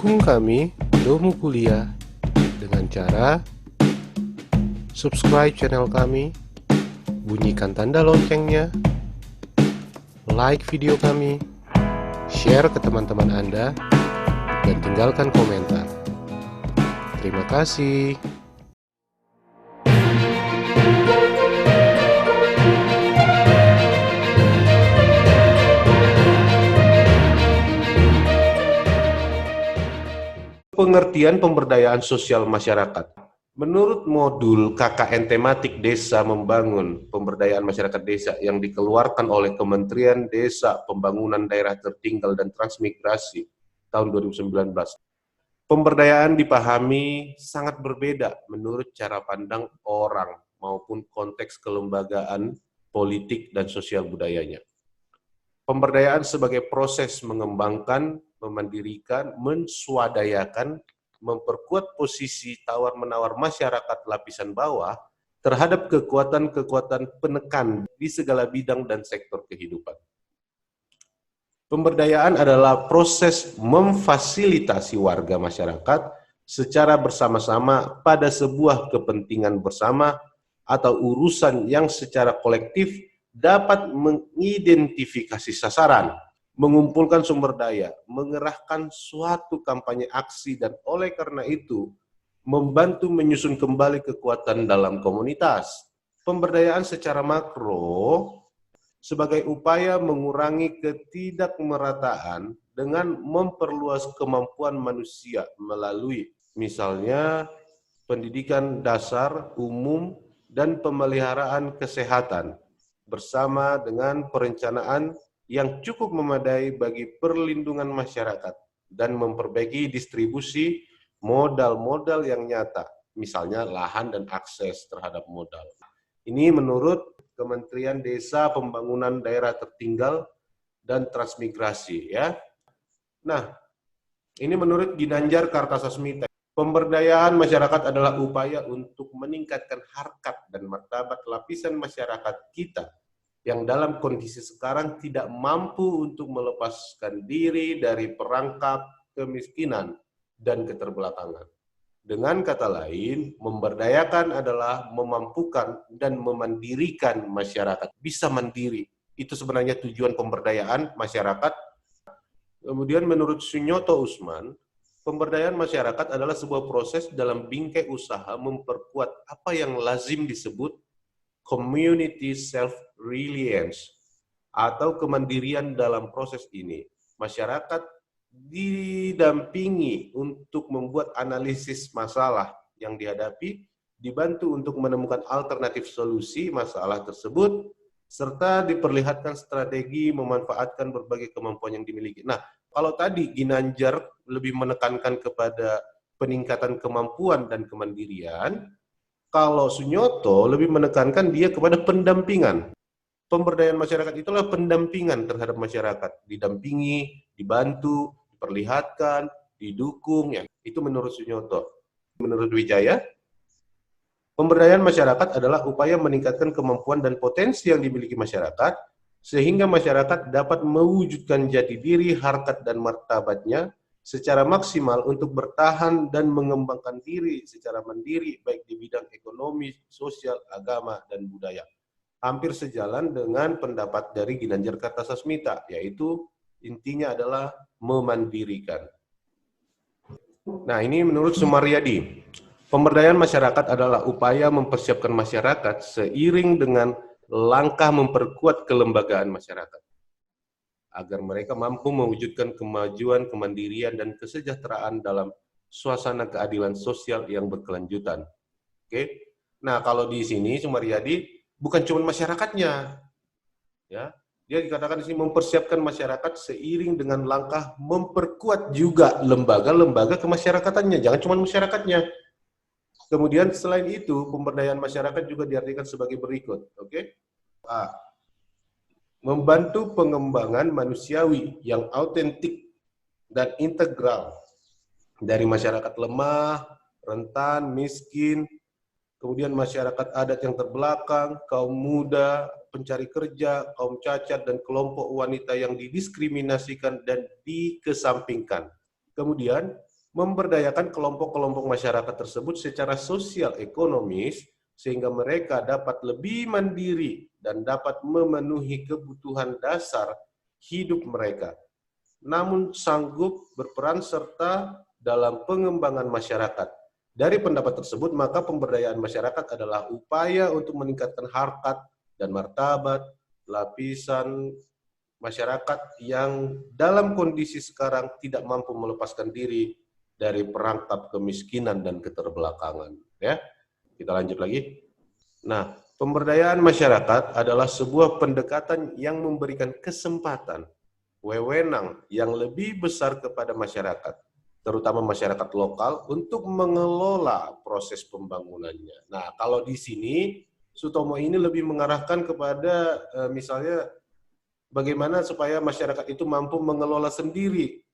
Dukung kami, Domu Kuliah, dengan cara subscribe channel kami, bunyikan tanda loncengnya, like video kami, share ke teman-teman Anda, dan tinggalkan komentar. Terima kasih. Pengertian pemberdayaan sosial masyarakat. Menurut modul KKN tematik Desa Membangun Pemberdayaan Masyarakat Desa yang dikeluarkan oleh Kementerian Desa Pembangunan Daerah Tertinggal dan Transmigrasi tahun 2019, pemberdayaan dipahami sangat berbeda menurut cara pandang orang maupun konteks kelembagaan, politik, dan sosial budayanya. Pemberdayaan sebagai proses mengembangkan, memandirikan, menswadayakan, memperkuat posisi tawar-menawar masyarakat lapisan bawah terhadap kekuatan-kekuatan penekan di segala bidang dan sektor kehidupan. Pemberdayaan adalah proses memfasilitasi warga masyarakat secara bersama-sama pada sebuah kepentingan bersama atau urusan yang secara kolektif dapat mengidentifikasi sasaran, mengumpulkan sumber daya, mengerahkan suatu kampanye aksi, dan oleh karena itu membantu menyusun kembali kekuatan dalam komunitas. Pemberdayaan secara makro sebagai upaya mengurangi ketidakmerataan dengan memperluas kemampuan manusia melalui misalnya pendidikan dasar, umum, dan pemeliharaan kesehatan, bersama dengan perencanaan yang cukup memadai bagi perlindungan masyarakat dan memperbaiki distribusi modal-modal yang nyata, misalnya lahan dan akses terhadap modal. Ini menurut Kementerian Desa Pembangunan Daerah Tertinggal dan Transmigrasi, ya. Nah, ini menurut Ginanjar Kartasasmita. Pemberdayaan masyarakat adalah upaya untuk meningkatkan harkat dan martabat lapisan masyarakat kita yang dalam kondisi sekarang tidak mampu untuk melepaskan diri dari perangkap kemiskinan dan keterbelakangan. Dengan kata lain, memberdayakan adalah memampukan dan memandirikan masyarakat. Bisa mandiri. Itu sebenarnya tujuan pemberdayaan masyarakat. Kemudian menurut Sunyoto Usman, pemberdayaan masyarakat adalah sebuah proses dalam bingkai usaha memperkuat apa yang lazim disebut community self-reliance atau kemandirian dalam proses ini. Masyarakat didampingi untuk membuat analisis masalah yang dihadapi, dibantu untuk menemukan alternatif solusi masalah tersebut, serta diperlihatkan strategi memanfaatkan berbagai kemampuan yang dimiliki. Nah, kalau tadi Ginanjar lebih menekankan kepada peningkatan kemampuan dan kemandirian, kalau Sunyoto lebih menekankan dia kepada pendampingan. Pemberdayaan masyarakat itulah pendampingan terhadap masyarakat, didampingi, dibantu, diperlihatkan, didukung, ya. Itu menurut Sunyoto. Menurut Wijaya, pemberdayaan masyarakat adalah upaya meningkatkan kemampuan dan potensi yang dimiliki masyarakat, sehingga masyarakat dapat mewujudkan jati diri, harkat, dan martabatnya secara maksimal untuk bertahan dan mengembangkan diri secara mandiri, baik di bidang ekonomi, sosial, agama, dan budaya. Hampir sejalan dengan pendapat dari Ginanjar Kartasasmita, yaitu intinya adalah memandirikan. Nah, ini menurut Sumaryadi. Pemberdayaan masyarakat adalah upaya mempersiapkan masyarakat seiring dengan langkah memperkuat kelembagaan masyarakat, agar mereka mampu mewujudkan kemajuan, kemandirian, dan kesejahteraan dalam suasana keadilan sosial yang berkelanjutan. Oke. Nah, kalau di sini Sumaryadi bukan cuma masyarakatnya, ya. Dia dikatakan di sini mempersiapkan masyarakat seiring dengan langkah memperkuat juga lembaga-lembaga kemasyarakatannya, jangan cuma masyarakatnya. Kemudian selain itu, pemberdayaan masyarakat juga diartikan sebagai berikut, oke? A. Membantu pengembangan manusiawi yang autentik dan integral dari masyarakat lemah, rentan, miskin, kemudian masyarakat adat yang terbelakang, kaum muda, pencari kerja, kaum cacat, dan kelompok wanita yang didiskriminasikan dan dikesampingkan. Kemudian, memberdayakan kelompok-kelompok masyarakat tersebut secara sosial ekonomis sehingga mereka dapat lebih mandiri dan dapat memenuhi kebutuhan dasar hidup mereka, namun sanggup berperan serta dalam pengembangan masyarakat. Dari pendapat tersebut, maka pemberdayaan masyarakat adalah upaya untuk meningkatkan harkat dan martabat lapisan masyarakat yang dalam kondisi sekarang tidak mampu melepaskan diri dari perangkap kemiskinan dan keterbelakangan. Ya, kita lanjut lagi. Nah, pemberdayaan masyarakat adalah sebuah pendekatan yang memberikan kesempatan, wewenang yang lebih besar kepada masyarakat, terutama masyarakat lokal, untuk mengelola proses pembangunannya. Nah, kalau di sini, Sutomo ini lebih mengarahkan kepada misalnya bagaimana supaya masyarakat itu mampu mengelola sendiri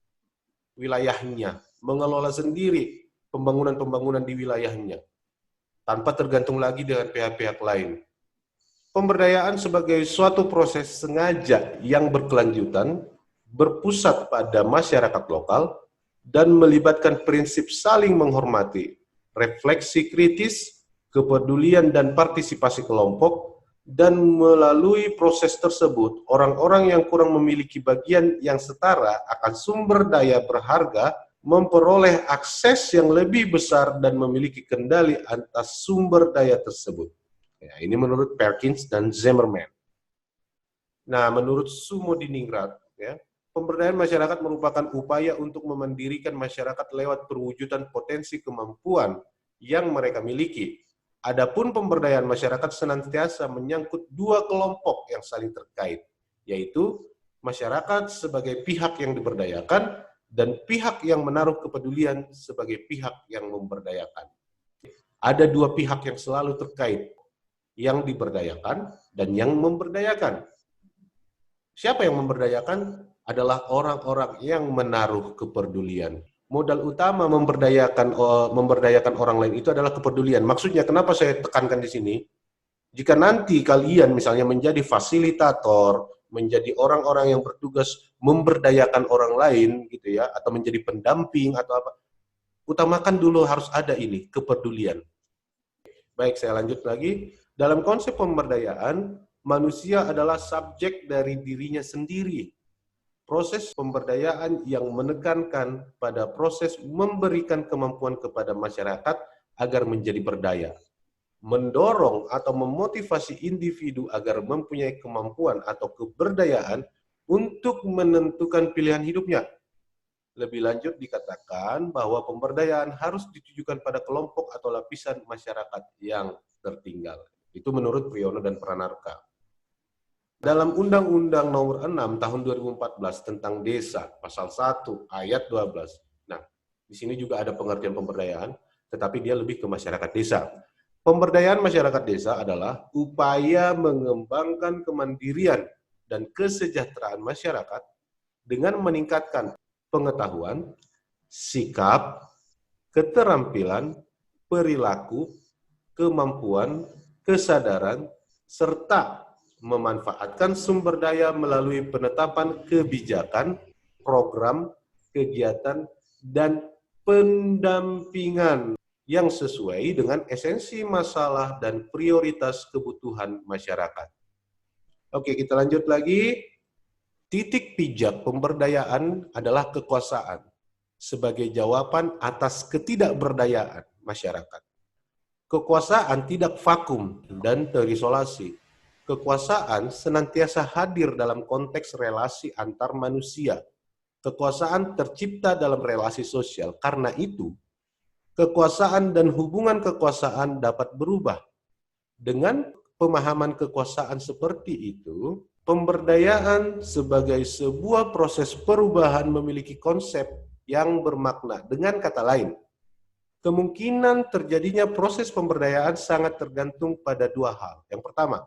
wilayahnya, mengelola sendiri pembangunan-pembangunan di wilayahnya, tanpa tergantung lagi dengan pihak-pihak lain. Pemberdayaan sebagai suatu proses sengaja yang berkelanjutan, berpusat pada masyarakat lokal, dan melibatkan prinsip saling menghormati, refleksi kritis, kepedulian dan partisipasi kelompok, dan melalui proses tersebut, orang-orang yang kurang memiliki bagian yang setara akan sumber daya berharga memperoleh akses yang lebih besar dan memiliki kendali atas sumber daya tersebut. Ya, ini menurut Perkins dan Zimmerman. Nah, menurut Sumo Diningrat, ya, pemberdayaan masyarakat merupakan upaya untuk memandirikan masyarakat lewat perwujudan potensi kemampuan yang mereka miliki. Adapun pemberdayaan masyarakat senantiasa menyangkut dua kelompok yang saling terkait, yaitu masyarakat sebagai pihak yang diberdayakan dan pihak yang menaruh kepedulian sebagai pihak yang memberdayakan. Ada dua pihak yang selalu terkait, yang diberdayakan dan yang memberdayakan. Siapa yang memberdayakan? Adalah orang-orang yang menaruh kepedulian. Modal utama memberdayakan orang lain itu adalah kepedulian. Maksudnya kenapa saya tekankan di sini? Jika nanti kalian misalnya menjadi fasilitator, menjadi orang-orang yang bertugas memberdayakan orang lain gitu ya, atau menjadi pendamping atau apa, utamakan dulu harus ada ini, kepedulian. Baik, saya lanjut lagi. Dalam konsep pemberdayaan, manusia adalah subjek dari dirinya sendiri. Proses pemberdayaan yang menekankan pada proses memberikan kemampuan kepada masyarakat agar menjadi berdaya. Mendorong atau memotivasi individu agar mempunyai kemampuan atau keberdayaan untuk menentukan pilihan hidupnya. Lebih lanjut dikatakan bahwa pemberdayaan harus ditujukan pada kelompok atau lapisan masyarakat yang tertinggal. Itu menurut Priyono dan Pranarka. Dalam Undang-Undang Nomor 6 Tahun 2014 tentang Desa, Pasal 1 Ayat 12. Nah, di sini juga ada pengertian pemberdayaan, tetapi dia lebih ke masyarakat desa. Pemberdayaan masyarakat desa adalah upaya mengembangkan kemandirian dan kesejahteraan masyarakat dengan meningkatkan pengetahuan, sikap, keterampilan, perilaku, kemampuan, kesadaran, serta memanfaatkan sumber daya melalui penetapan kebijakan, program, kegiatan, dan pendampingan yang sesuai dengan esensi masalah dan prioritas kebutuhan masyarakat. Oke, kita lanjut lagi. Titik pijak pemberdayaan adalah kekuasaan sebagai jawaban atas ketidakberdayaan masyarakat. Kekuasaan tidak vakum dan terisolasi. Kekuasaan senantiasa hadir dalam konteks relasi antar manusia. Kekuasaan tercipta dalam relasi sosial. Karena itu, kekuasaan dan hubungan kekuasaan dapat berubah. Dengan pemahaman kekuasaan seperti itu, pemberdayaan sebagai sebuah proses perubahan memiliki konsep yang bermakna. Dengan kata lain, kemungkinan terjadinya proses pemberdayaan sangat tergantung pada dua hal. Yang pertama,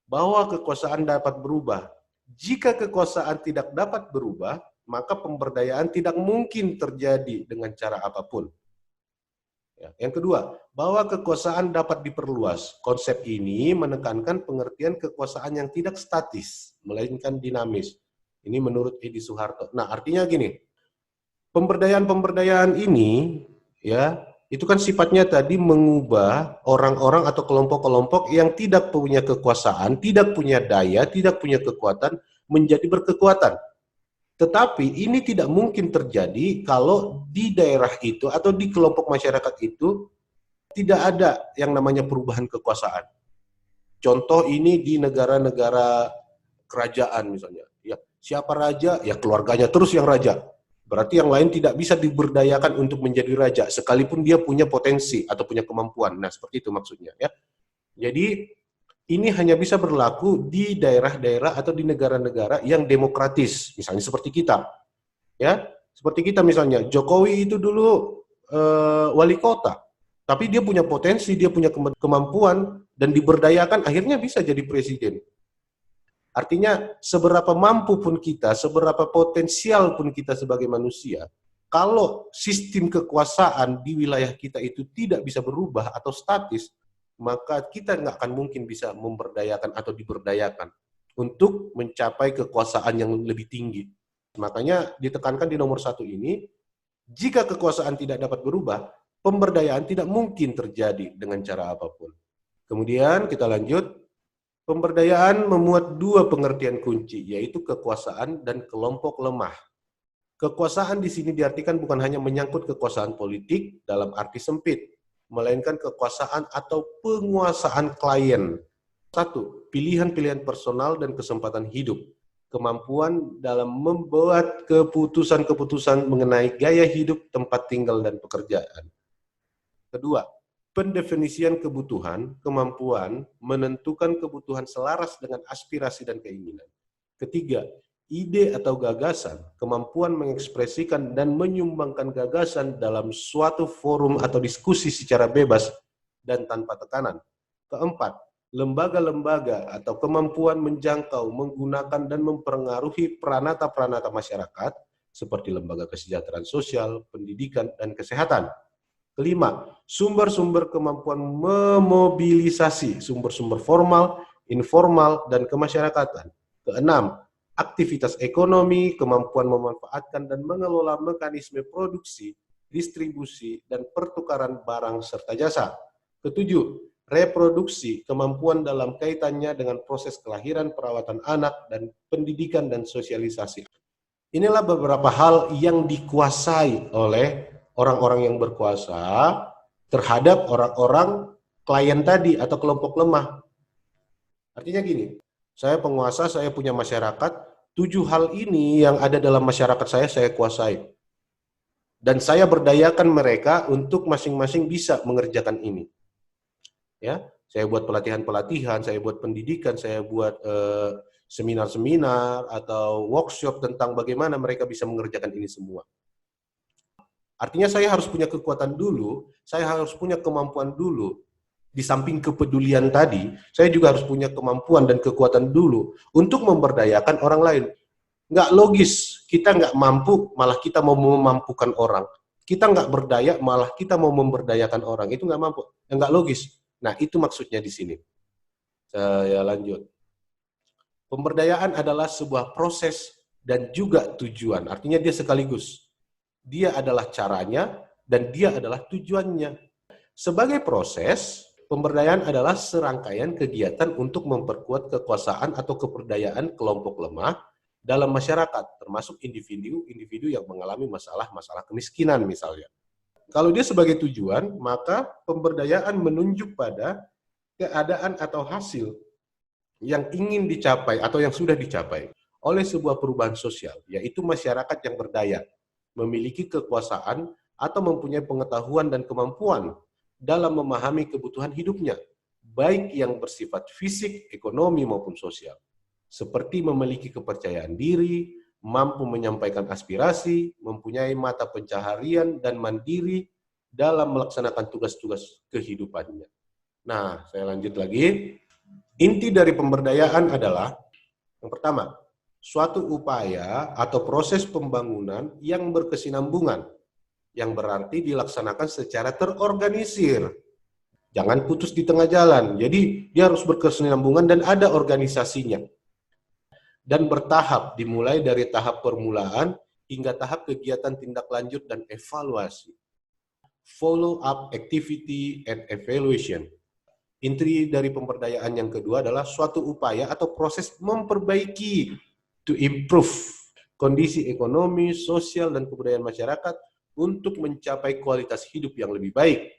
bahwa kekuasaan dapat berubah. Jika kekuasaan tidak dapat berubah, maka pemberdayaan tidak mungkin terjadi dengan cara apapun. Yang kedua, bahwa kekuasaan dapat diperluas. Konsep ini menekankan pengertian kekuasaan yang tidak statis, melainkan dinamis. Ini menurut Edi Soeharto. Nah, artinya gini, Pemberdayaan-pemberdayaan ini, ya, itu kan sifatnya tadi mengubah orang-orang atau kelompok-kelompok yang tidak punya kekuasaan, tidak punya daya, tidak punya kekuatan, menjadi berkekuatan. Tetapi ini tidak mungkin terjadi kalau di daerah itu atau di kelompok masyarakat itu tidak ada yang namanya perubahan kekuasaan. Contoh ini di negara-negara kerajaan misalnya. Ya, siapa raja? Ya keluarganya terus yang raja. Berarti yang lain tidak bisa diberdayakan untuk menjadi raja, sekalipun dia punya potensi atau punya kemampuan. Nah, seperti itu maksudnya, ya. Jadi, ini hanya bisa berlaku di daerah-daerah atau di negara-negara yang demokratis, misalnya seperti kita, ya. Seperti kita misalnya, Jokowi itu dulu wali kota, tapi dia punya potensi, dia punya kemampuan, dan diberdayakan, akhirnya bisa jadi presiden. Artinya, seberapa mampu pun kita, seberapa potensial pun kita sebagai manusia, kalau sistem kekuasaan di wilayah kita itu tidak bisa berubah atau statis, maka kita nggak akan mungkin bisa memberdayakan atau diberdayakan untuk mencapai kekuasaan yang lebih tinggi. Makanya ditekankan di nomor 1 ini, jika kekuasaan tidak dapat berubah, pemberdayaan tidak mungkin terjadi dengan cara apapun. Kemudian kita lanjut. Pemberdayaan memuat 2 pengertian kunci, yaitu kekuasaan dan kelompok lemah. Kekuasaan di sini diartikan bukan hanya menyangkut kekuasaan politik dalam arti sempit, melainkan kekuasaan atau penguasaan klien. 1. Pilihan-pilihan personal dan kesempatan hidup. Kemampuan dalam membuat keputusan-keputusan mengenai gaya hidup, tempat tinggal, dan pekerjaan. Kedua, pendefinisian kebutuhan, kemampuan menentukan kebutuhan selaras dengan aspirasi dan keinginan. Ketiga, ide atau gagasan, kemampuan mengekspresikan dan menyumbangkan gagasan dalam suatu forum atau diskusi secara bebas dan tanpa tekanan. Keempat, lembaga-lembaga atau kemampuan menjangkau, menggunakan dan mempengaruhi peranata-peranata masyarakat seperti lembaga kesejahteraan sosial, pendidikan, dan kesehatan. Kelima, sumber-sumber kemampuan memobilisasi, sumber-sumber formal, informal, dan kemasyarakatan. Keenam, aktivitas ekonomi, kemampuan memanfaatkan dan mengelola mekanisme produksi, distribusi, dan pertukaran barang serta jasa. Ketujuh, reproduksi, kemampuan dalam kaitannya dengan proses kelahiran, perawatan anak, dan pendidikan dan sosialisasi. Inilah beberapa hal yang dikuasai oleh orang-orang yang berkuasa terhadap orang-orang klien tadi atau kelompok lemah. Artinya gini, saya penguasa, saya punya masyarakat, 7 hal ini yang ada dalam masyarakat saya kuasai. Dan saya berdayakan mereka untuk masing-masing bisa mengerjakan ini. Ya, saya buat pelatihan-pelatihan, saya buat pendidikan, saya buat seminar-seminar atau workshop tentang bagaimana mereka bisa mengerjakan ini semua. Artinya saya harus punya kekuatan dulu, saya harus punya kemampuan dulu. Di samping kepedulian tadi, saya juga harus punya kemampuan dan kekuatan dulu untuk memberdayakan orang lain. Nggak logis, kita nggak mampu, malah kita mau memampukan orang. Kita nggak berdaya, malah kita mau memberdayakan orang. Itu nggak mampu, nggak logis. Nah, itu maksudnya di sini. Saya lanjut. Pemberdayaan adalah sebuah proses dan juga tujuan. Artinya dia sekaligus. Dia adalah caranya, dan dia adalah tujuannya. Sebagai proses, pemberdayaan adalah serangkaian kegiatan untuk memperkuat kekuasaan atau keberdayaan kelompok lemah dalam masyarakat, termasuk individu-individu yang mengalami masalah-masalah kemiskinan misalnya. Kalau dia sebagai tujuan, maka pemberdayaan menunjuk pada keadaan atau hasil yang ingin dicapai atau yang sudah dicapai oleh sebuah perubahan sosial, yaitu masyarakat yang berdaya, memiliki kekuasaan atau mempunyai pengetahuan dan kemampuan dalam memahami kebutuhan hidupnya, baik yang bersifat fisik, ekonomi, maupun sosial. Seperti memiliki kepercayaan diri, mampu menyampaikan aspirasi, mempunyai mata pencaharian, dan mandiri dalam melaksanakan tugas-tugas kehidupannya. Nah, saya lanjut lagi. Inti dari pemberdayaan adalah, yang pertama, suatu upaya atau proses pembangunan yang berkesinambungan, yang berarti dilaksanakan secara terorganisir. Jangan putus di tengah jalan. Jadi dia harus berkesinambungan dan ada organisasinya. Dan bertahap, dimulai dari tahap permulaan hingga tahap kegiatan tindak lanjut dan evaluasi. Follow up activity and evaluation. Inti dari pemberdayaan yang kedua adalah suatu upaya atau proses memperbaiki, to improve kondisi ekonomi, sosial, dan kebudayaan masyarakat untuk mencapai kualitas hidup yang lebih baik.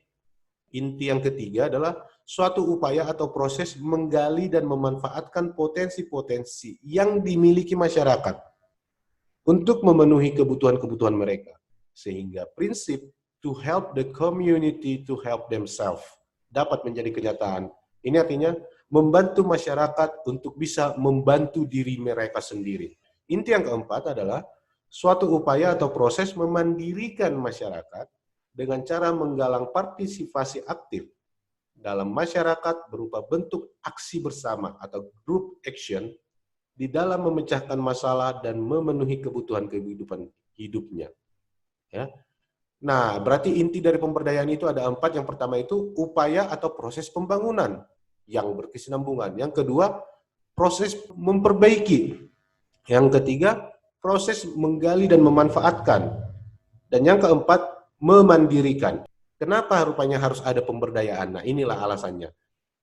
Inti yang ketiga adalah suatu upaya atau proses menggali dan memanfaatkan potensi-potensi yang dimiliki masyarakat untuk memenuhi kebutuhan-kebutuhan mereka. Sehingga prinsip to help the community to help themselves dapat menjadi kenyataan. Ini artinya membantu masyarakat untuk bisa membantu diri mereka sendiri. Inti yang keempat adalah suatu upaya atau proses memandirikan masyarakat dengan cara menggalang partisipasi aktif dalam masyarakat berupa bentuk aksi bersama atau group action di dalam memecahkan masalah dan memenuhi kebutuhan kehidupan hidupnya. Ya. Nah, berarti inti dari pemberdayaan itu ada 4. Yang pertama itu upaya atau proses pembangunan yang berkesinambungan. Yang kedua, proses memperbaiki. Yang ketiga, proses menggali dan memanfaatkan. Dan yang keempat, memandirikan. Kenapa rupanya harus ada pemberdayaan? Nah, inilah alasannya.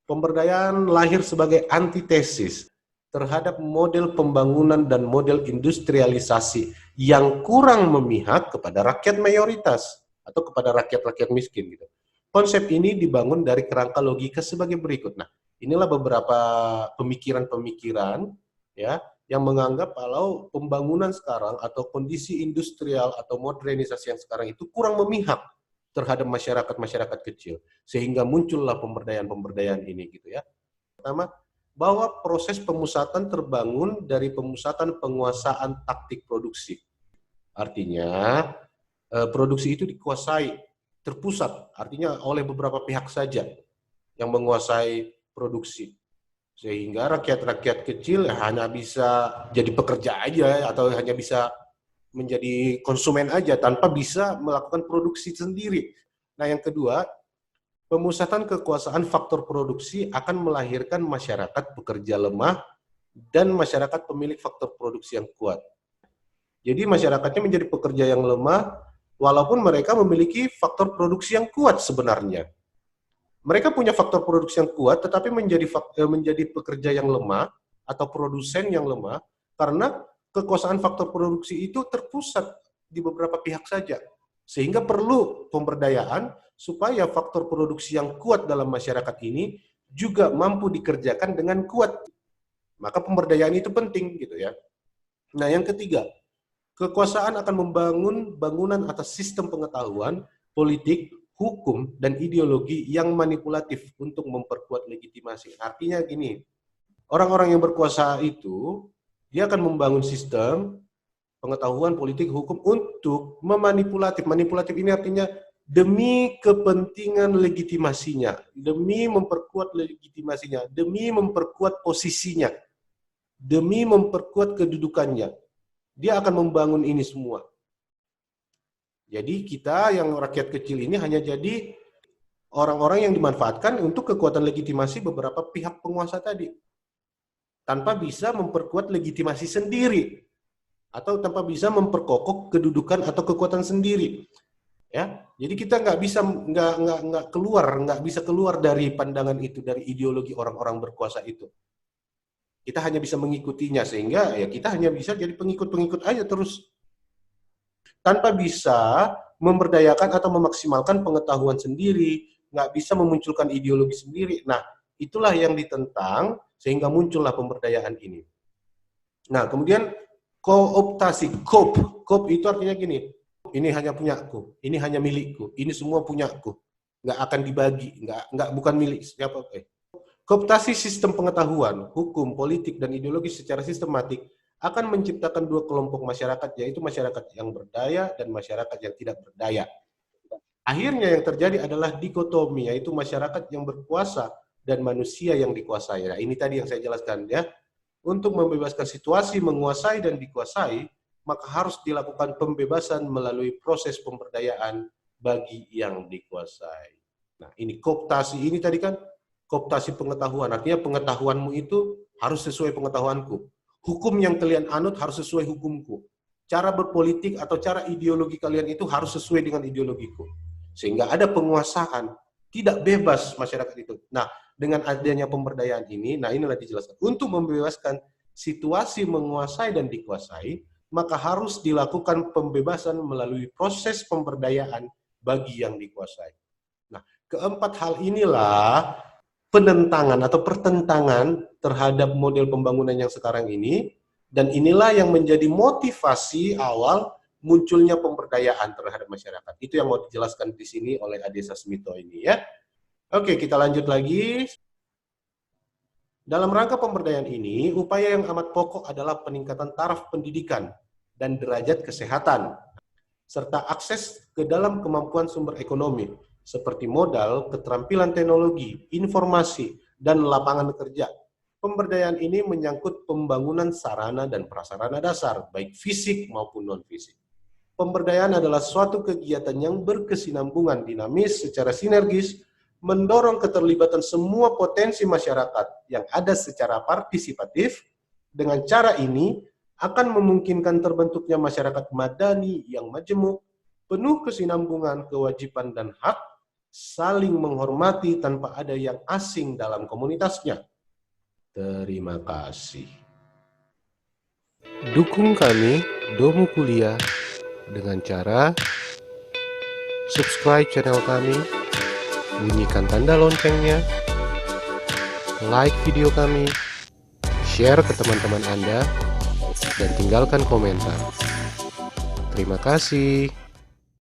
Pemberdayaan lahir sebagai antitesis terhadap model pembangunan dan model industrialisasi yang kurang memihak kepada rakyat mayoritas atau kepada rakyat-rakyat miskin gitu. Konsep ini dibangun dari kerangka logika sebagai berikut. Nah, inilah beberapa pemikiran-pemikiran ya yang menganggap kalau pembangunan sekarang atau kondisi industrial atau modernisasi yang sekarang itu kurang memihak terhadap masyarakat-masyarakat kecil sehingga muncullah pemberdayaan-pemberdayaan ini gitu ya. Pertama, bahwa proses pemusatan terbangun dari pemusatan penguasaan taktik produksi. Artinya, produksi itu dikuasai, terpusat, artinya oleh beberapa pihak saja yang menguasai produksi. Sehingga rakyat-rakyat kecil hanya bisa jadi pekerja aja atau hanya bisa menjadi konsumen aja tanpa bisa melakukan produksi sendiri. Nah, yang kedua, pemusatan kekuasaan faktor produksi akan melahirkan masyarakat pekerja lemah dan masyarakat pemilik faktor produksi yang kuat. Jadi masyarakatnya menjadi pekerja yang lemah walaupun mereka memiliki faktor produksi yang kuat sebenarnya. Mereka punya faktor produksi yang kuat tetapi menjadi pekerja yang lemah atau produsen yang lemah karena kekuasaan faktor produksi itu terpusat di beberapa pihak saja. Sehingga perlu pemberdayaan supaya faktor produksi yang kuat dalam masyarakat ini juga mampu dikerjakan dengan kuat. Maka pemberdayaan itu penting gitu ya. Nah, yang ketiga, kekuasaan akan membangun bangunan atas sistem pengetahuan, politik, hukum, dan ideologi yang manipulatif untuk memperkuat legitimasi. Artinya gini, orang-orang yang berkuasa itu dia akan membangun sistem pengetahuan, politik, hukum untuk memanipulatif. Manipulatif ini artinya demi kepentingan legitimasinya, demi memperkuat legitimasinya, demi memperkuat posisinya, demi memperkuat kedudukannya. Dia akan membangun ini semua. Jadi kita yang rakyat kecil ini hanya jadi orang-orang yang dimanfaatkan untuk kekuatan legitimasi beberapa pihak penguasa tadi. Tanpa bisa memperkuat legitimasi sendiri. Atau tanpa bisa memperkokoh kedudukan atau kekuatan sendiri, ya. Jadi kita nggak bisa keluar dari pandangan itu, dari ideologi orang-orang berkuasa itu. Kita hanya bisa mengikutinya sehingga ya kita hanya bisa jadi pengikut-pengikut aja terus, tanpa bisa memberdayakan atau memaksimalkan pengetahuan sendiri, nggak bisa memunculkan ideologi sendiri. Nah, itulah yang ditentang sehingga muncullah pemberdayaan ini. Nah, kemudian kooptasi, koop itu artinya gini, ini hanya punyaku, ini hanya milikku, ini semua punyaku, nggak akan dibagi, bukan milik siapa. Kooptasi sistem pengetahuan, hukum, politik, dan ideologi secara sistematik akan menciptakan dua kelompok masyarakat, yaitu masyarakat yang berdaya dan masyarakat yang tidak berdaya. Akhirnya yang terjadi adalah dikotomi, yaitu masyarakat yang berkuasa dan manusia yang dikuasai. Nah, ini tadi yang saya jelaskan ya. Untuk membebaskan situasi menguasai dan dikuasai, maka harus dilakukan pembebasan melalui proses pemberdayaan bagi yang dikuasai. Nah, ini kooptasi ini tadi kan kooptasi pengetahuan, artinya pengetahuanmu itu harus sesuai pengetahuanku. Hukum yang kalian anut harus sesuai hukumku. cara berpolitik atau cara ideologi kalian itu harus sesuai dengan ideologiku. Sehingga ada penguasaan, tidak bebas masyarakat itu. Nah, dengan adanya pemberdayaan ini, nah inilah dijelaskan. Untuk membebaskan situasi menguasai dan dikuasai, maka harus dilakukan pembebasan melalui proses pemberdayaan bagi yang dikuasai. Nah, keempat hal inilah penentangan atau pertentangan terhadap model pembangunan yang sekarang ini, dan inilah yang menjadi motivasi awal munculnya pemberdayaan terhadap masyarakat. Itu yang mau dijelaskan di sini oleh Ade Sasmito ini ya. Oke, kita lanjut lagi. Dalam rangka pemberdayaan ini, upaya yang amat pokok adalah peningkatan taraf pendidikan dan derajat kesehatan, serta akses ke dalam kemampuan sumber ekonomi, seperti modal, keterampilan teknologi, informasi, dan lapangan kerja. Pemberdayaan ini menyangkut pembangunan sarana dan prasarana dasar, baik fisik maupun non-fisik. Pemberdayaan adalah suatu kegiatan yang berkesinambungan, dinamis, secara sinergis, mendorong keterlibatan semua potensi masyarakat yang ada secara partisipatif. Dengan cara ini, akan memungkinkan terbentuknya masyarakat madani yang majemuk, penuh kesinambungan, kewajiban, dan hak, saling menghormati tanpa ada yang asing dalam komunitasnya. Terima kasih. Dukung kami, Domu Kuliah, dengan cara subscribe channel kami, bunyikan tanda loncengnya, like video kami, share ke teman-teman Anda, dan tinggalkan komentar. Terima kasih.